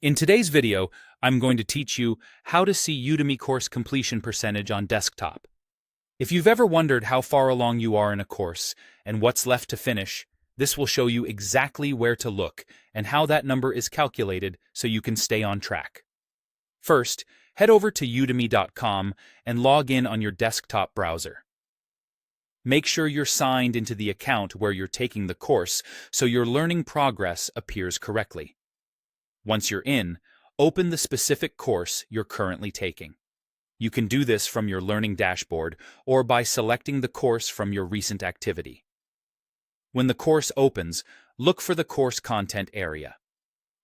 In today's video, I'm going to teach you how to see Udemy course completion percentage on desktop. If you've ever wondered how far along you are in a course and what's left to finish, this will show you exactly where to look and how that number is calculated so you can stay on track. First, head over to udemy.com and log in on your desktop browser. Make sure you're signed into the account where you're taking the course so your learning progress appears correctly. Once you're in, open the specific course you're currently taking. You can do this from your learning dashboard or by selecting the course from your recent activity. When the course opens, look for the course content area.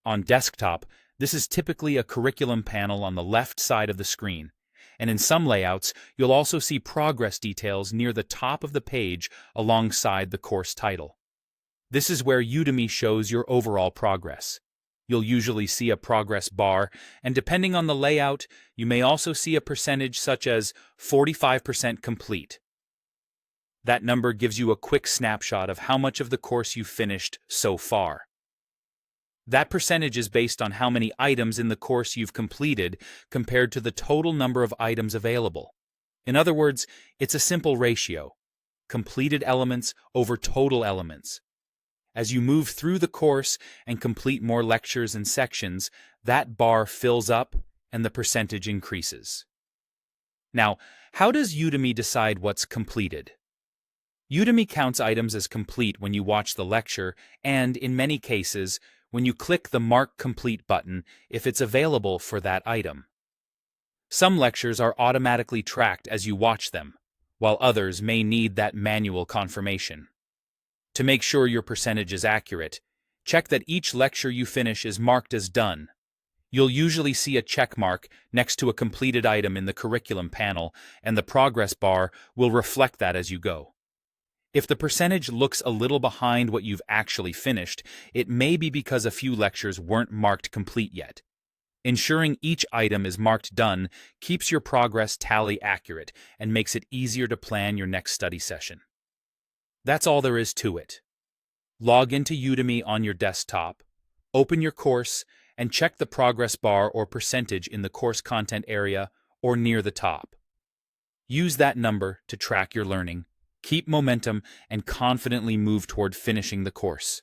On desktop, this is typically a curriculum panel on the left side of the screen, and in some layouts, you'll also see progress details near the top of the page alongside the course title. This is where Udemy shows your overall progress. You'll usually see a progress bar, and depending on the layout, you may also see a percentage such as 45% complete. That number gives you a quick snapshot of how much of the course you've finished so far. That percentage is based on how many items in the course you've completed compared to the total number of items available. In other words, it's a simple ratio: completed elements over total elements. As you move through the course and complete more lectures and sections, that bar fills up and the percentage increases. Now, how does Udemy decide what's completed? Udemy counts items as complete when you watch the lecture and, in many cases, when you click the Mark Complete button if it's available for that item. Some lectures are automatically tracked as you watch them, while others may need that manual confirmation. To make sure your percentage is accurate, check that each lecture you finish is marked as done. You'll usually see a check mark next to a completed item in the curriculum panel, and the progress bar will reflect that as you go. If the percentage looks a little behind what you've actually finished, it may be because a few lectures weren't marked complete yet. Ensuring each item is marked done keeps your progress tally accurate and makes it easier to plan your next study session. That's all there is to it. Log into Udemy on your desktop, open your course, and check the progress bar or percentage in the course content area or near the top. Use that number to track your learning, keep momentum, and confidently move toward finishing the course.